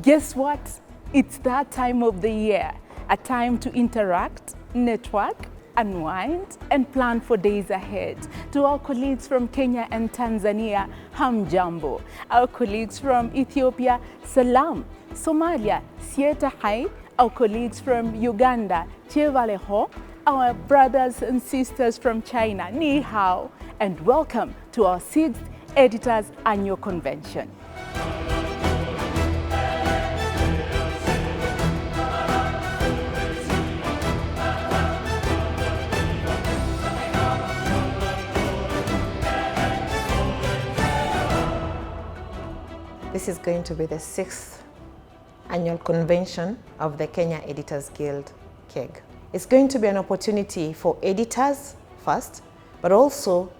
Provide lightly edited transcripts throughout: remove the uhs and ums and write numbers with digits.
Guess what? It's that time of the year, a time to interact, network, unwind, and plan for days ahead. To our colleagues from Kenya and Tanzania, hamjambo. Our colleagues from Ethiopia, salam. Somalia, sieta hai. Our colleagues from Uganda, chevaleho. Our brothers and sisters from China, ni hao. And welcome to our 6th Editors Annual Convention. This is going to be the 6th annual convention of the Kenya Editors Guild, KEG. It's going to be an opportunity for editors first, but also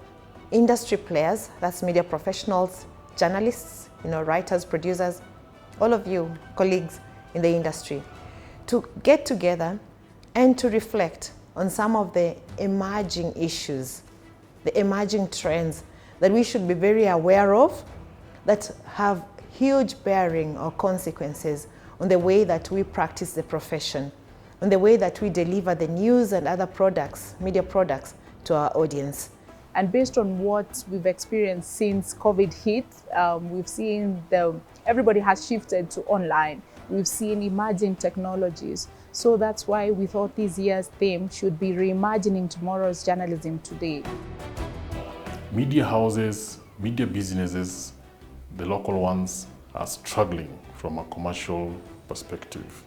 industry players, that's media professionals, journalists, writers, producers, all of you colleagues in the industry, to get together and to reflect on some of the emerging issues, the emerging trends that we should be very aware of that have huge bearing or consequences on the way that we practice the profession, on the way that we deliver the news and other products, media products, to our audience. And based on what we've experienced since COVID hit, we've seen everybody has shifted to online. We've seen emerging technologies. So that's why we thought this year's theme should be reimagining tomorrow's journalism today. Media houses, media businesses, the local ones are struggling from a commercial perspective,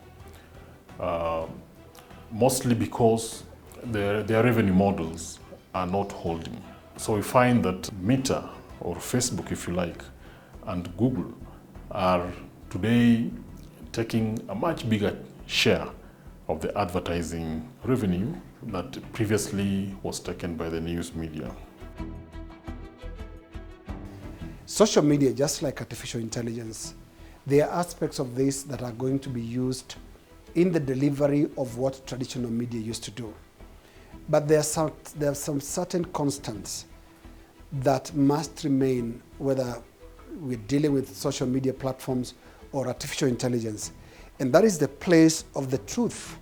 mostly because their revenue models are not holding. So we find that Meta, or Facebook if you like, and Google are today taking a much bigger share of the advertising revenue that previously was taken by the news media. Social media, just like artificial intelligence, there are aspects of this that are going to be used in the delivery of what traditional media used to do. But there are some certain constants that must remain, whether we're dealing with social media platforms or artificial intelligence, and that is the place of the truth.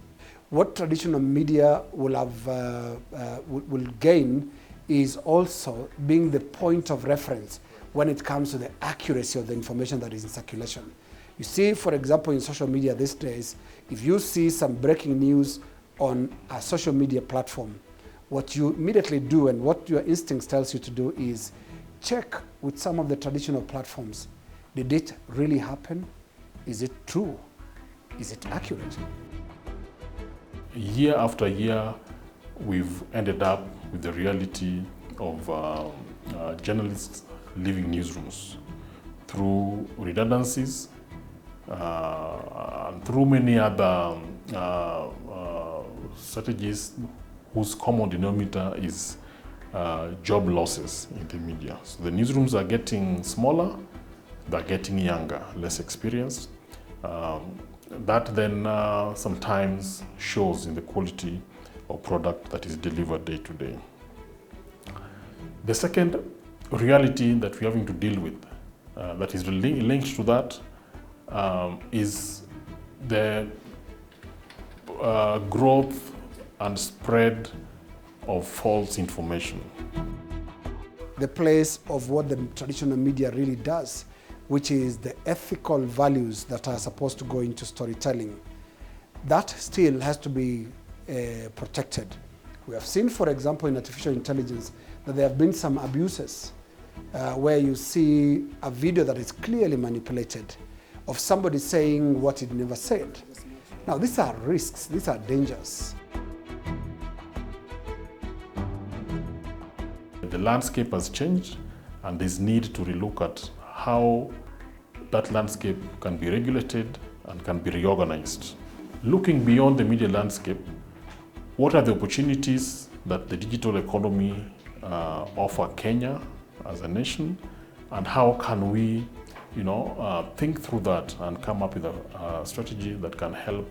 What traditional media will gain is also being the point of reference when it comes to the accuracy of the information that is in circulation. You see, for example, in social media these days, if you see some breaking news on a social media platform, what you immediately do and what your instincts tells you to do is check with some of the traditional platforms. Did it really happen? Is it true? Is it accurate? Year after year, we've ended up with the reality of journalists leaving newsrooms through redundancies and through many other strategies whose common denominator is job losses in the media. So the newsrooms are getting smaller, they're getting younger, less experienced. That then sometimes shows in the quality of product that is delivered day to day. The second reality that we're having to deal with that is linked to that is the growth and spread of false information. The place of what the traditional media really does, which is the ethical values that are supposed to go into storytelling, that still has to be protected. We have seen, for example, in artificial intelligence, that there have been some abuses where you see a video that is clearly manipulated of somebody saying what it never said. Now, these are risks, these are dangers. The landscape has changed, and there's need to relook at how that landscape can be regulated and can be reorganized. Looking beyond the media landscape, what are the opportunities that the digital economy offer Kenya as a nation, and how can we think through that and come up with a strategy that can help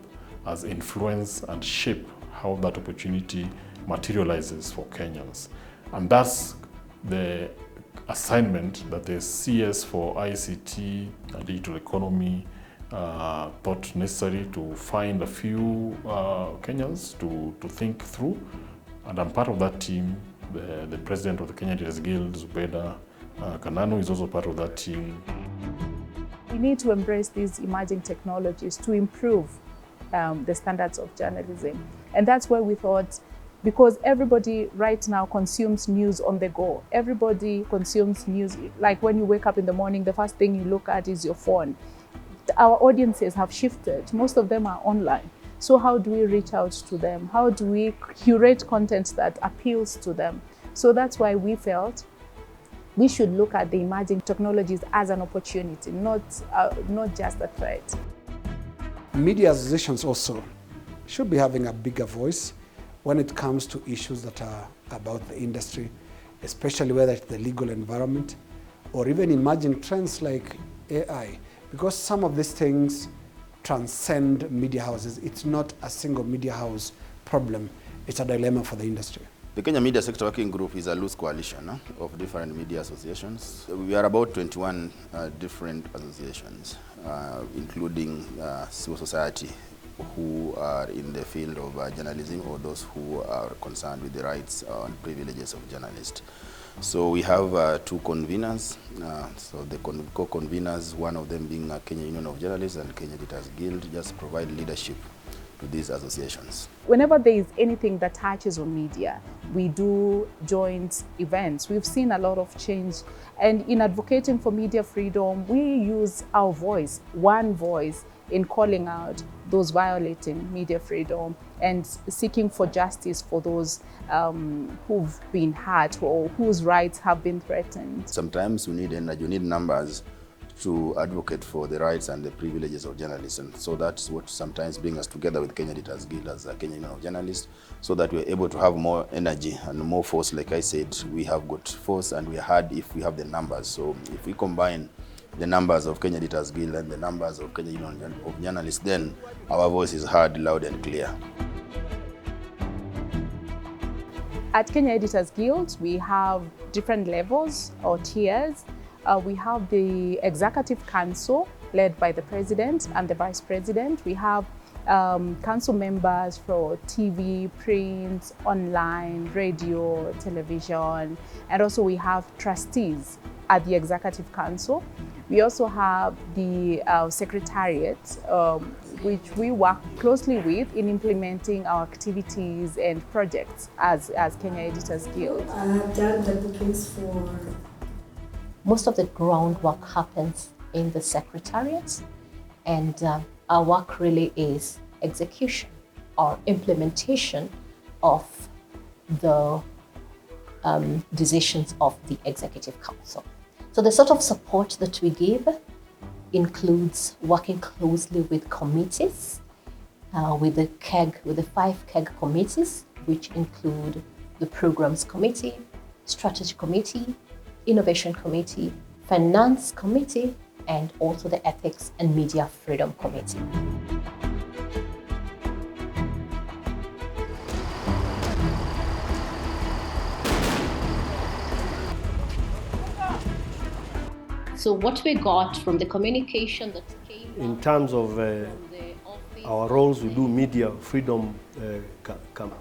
us influence and shape how that opportunity materializes for Kenyans. And that's the assignment that the CS for ICT and digital economy thought necessary to find a few Kenyans to think through. And I'm part of that team. The president of the Kenya Editors Guild, Zubeda Kananu, is also part of that team. We need to embrace these emerging technologies to improve the standards of journalism. And that's why we thought, because everybody right now consumes news on the go. Everybody consumes news. Like when you wake up in the morning, the first thing you look at is your phone. Our audiences have shifted. Most of them are online. So how do we reach out to them? How do we curate content that appeals to them? So that's why we felt we should look at the emerging technologies as an opportunity, not just a threat. Media associations also should be having a bigger voice when it comes to issues that are about the industry, especially whether it's the legal environment or even emerging trends like AI, because some of these things transcend media houses. It's not a single media house problem, it's a dilemma for the industry. The Kenya Media Sector Working Group is a loose coalition of different media associations. We are about 21 different associations, including civil society, who are in the field of journalism, or those who are concerned with the rights and privileges of journalists. So we have two conveners. So the co-conveners, one of them being Kenya Union of Journalists and Kenya Editors Guild, just provide leadership to these associations. Whenever there is anything that touches on media, we do joint events. We've seen a lot of change. And in advocating for media freedom, we use our voice, one voice, in calling out those violating media freedom and seeking for justice for those who've been hurt or whose rights have been threatened. Sometimes we need energy, you need numbers to advocate for the rights and the privileges of journalists. And so that's what sometimes brings us together with Kenya Editors Guild as a Kenya Union of Journalists, so that we're able to have more energy and more force. Like I said, we have got force and we are hard if we have the numbers. So if we combine the numbers of Kenya Editors Guild and the numbers of Kenya Union of Journalists, then our voice is heard, loud and clear. At Kenya Editors Guild, we have different levels or tiers. We have the Executive Council led by the President and the Vice President. We have council members for TV, print, online, radio, television, and also we have trustees at the Executive Council. We also have the Secretariat, which we work closely with in implementing our activities and projects as Kenya Editors Guild. I have done the bookings for... Most of the groundwork happens in the Secretariat, and our work really is execution or implementation of the decisions of the Executive Council. So the sort of support that we give includes working closely with committees, with the 5 KEG committees, which include the Programs Committee, Strategy Committee, Innovation Committee, Finance Committee, and also the Ethics and Media Freedom Committee. So what we got from the communication that came in terms of our roles, we do media freedom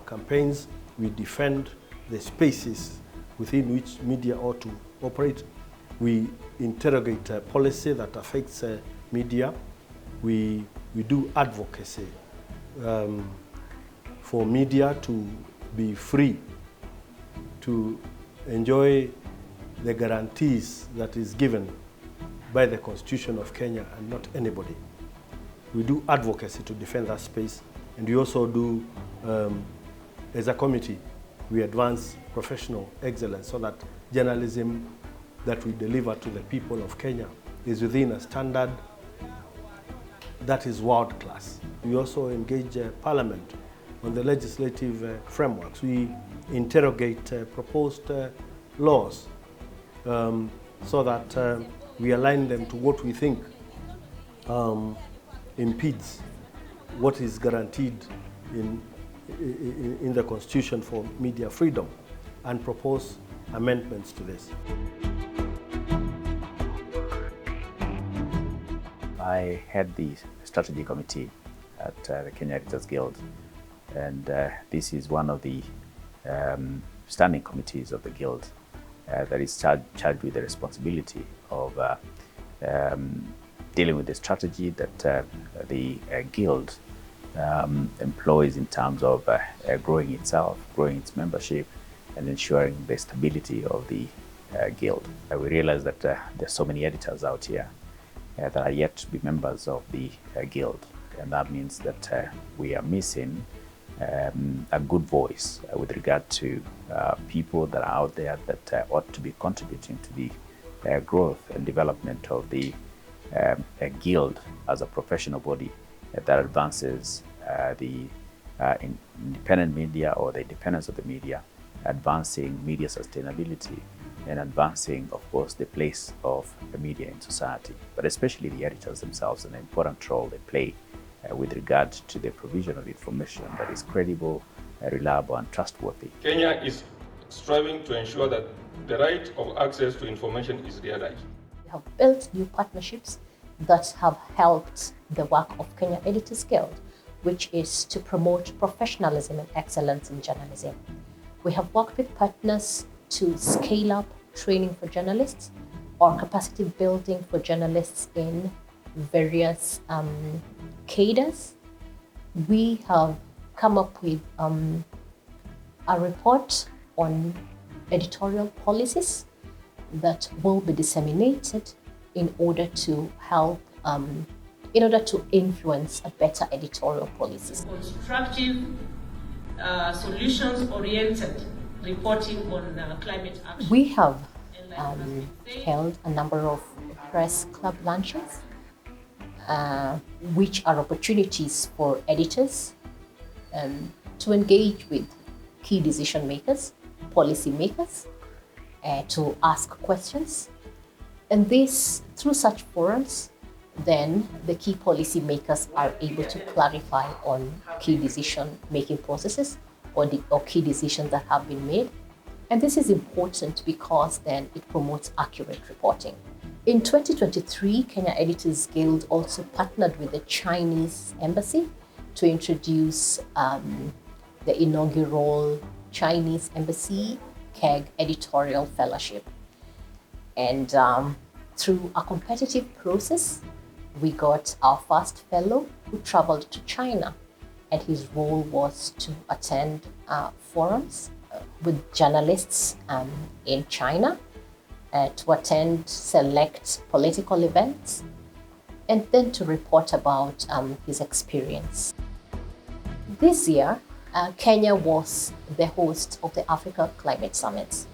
campaigns. We defend the spaces within which media ought to operate. We interrogate policy that affects media. We do advocacy for media to be free, to enjoy the guarantees that is given by the Constitution of Kenya and not anybody. We do advocacy to defend that space, and we also do, as a committee, we advance professional excellence so that journalism that we deliver to the people of Kenya is within a standard that is world class. We also engage Parliament on the legislative frameworks. We interrogate proposed laws so that we align them to what we think impedes what is guaranteed in the Constitution for media freedom, and propose amendments to this. I head the strategy committee at the Kenya Editors Guild, and this is one of the standing committees of the Guild that is charged with the responsibility of dealing with the strategy that the Guild employs in terms of growing itself, growing its membership, and ensuring the stability of the Guild. We realize that there's so many editors out here that are yet to be members of the Guild, and that means that we are missing a good voice with regard to people that are out there that ought to be contributing to the growth and development of the Guild as a professional body that advances the independent media or the independence of the media, advancing media sustainability, and advancing, of course, the place of the media in society, but especially the editors themselves and the important role they play with regard to the provision of information that is credible, reliable, and trustworthy. Kenya is striving to ensure that the right of access to information is realized. We have built new partnerships that have helped the work of Kenya Editors Guild, which is to promote professionalism and excellence in journalism. We have worked with partners to scale up training for journalists or capacity building for journalists in various cadres. We have come up with a report on editorial policies that will be disseminated in order to help, in order to influence a better editorial policies. Constructive, solutions-oriented reporting on climate action. We have held a number of press club lunches, which are opportunities for editors to engage with key decision makers, policy makers, to ask questions. And this, through such forums, then the key policy makers are able to clarify on key decision-making processes or key decisions that have been made. And this is important because then it promotes accurate reporting. In 2023, Kenya Editors Guild also partnered with the Chinese Embassy to introduce the inaugural Chinese Embassy KEG Editorial Fellowship. And through a competitive process, we got our first fellow who traveled to China, and his role was to attend forums with journalists in China, to attend select political events, and then to report about his experience. This year, Kenya was the host of the Africa Climate Summit,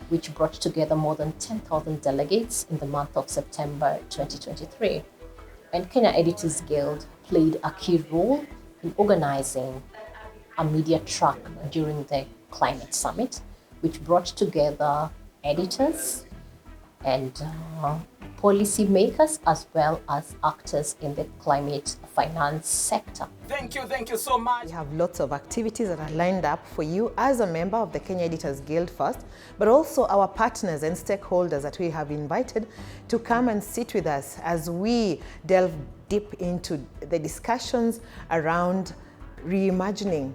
which brought together more than 10,000 delegates in the month of September 2023. And Kenya Editors Guild played a key role in organizing a media track during the Climate Summit, which brought together editors and policy makers as well as actors in the climate finance sector. Thank you so much. We have lots of activities that are lined up for you as a member of the Kenya Editors Guild first, but also our partners and stakeholders that we have invited to come and sit with us as we delve deep into the discussions around reimagining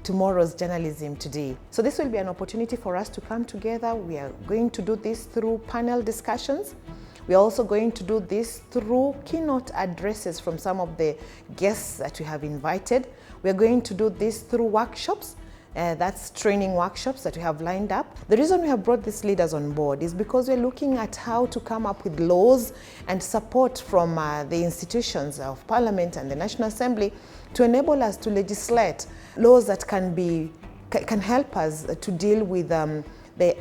tomorrow's journalism today. So this will be an opportunity for us to come together. We are going to do this through panel discussions. We are also going to do this through keynote addresses from some of the guests that we have invited. We are going to do this through workshops. That's training workshops that we have lined up. The reason we have brought these leaders on board is because we're looking at how to come up with laws and support from the institutions of Parliament and the National Assembly to enable us to legislate laws that can help us to deal with the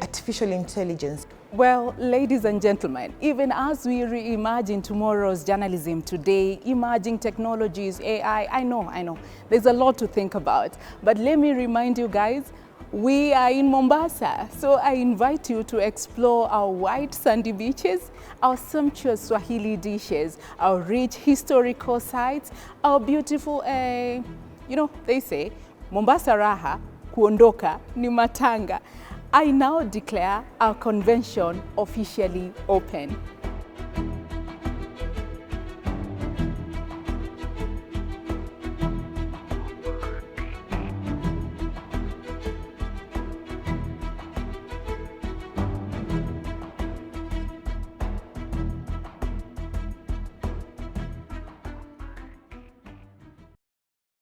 artificial intelligence. Well, ladies and gentlemen, even as we reimagine tomorrow's journalism today, emerging technologies, AI, I know, there's a lot to think about. But let me remind you guys, we are in Mombasa, so I invite you to explore our white sandy beaches, our sumptuous Swahili dishes, our rich historical sites, our beautiful, they say, Mombasa raha, kuondoka ni matanga. I now declare our convention officially open.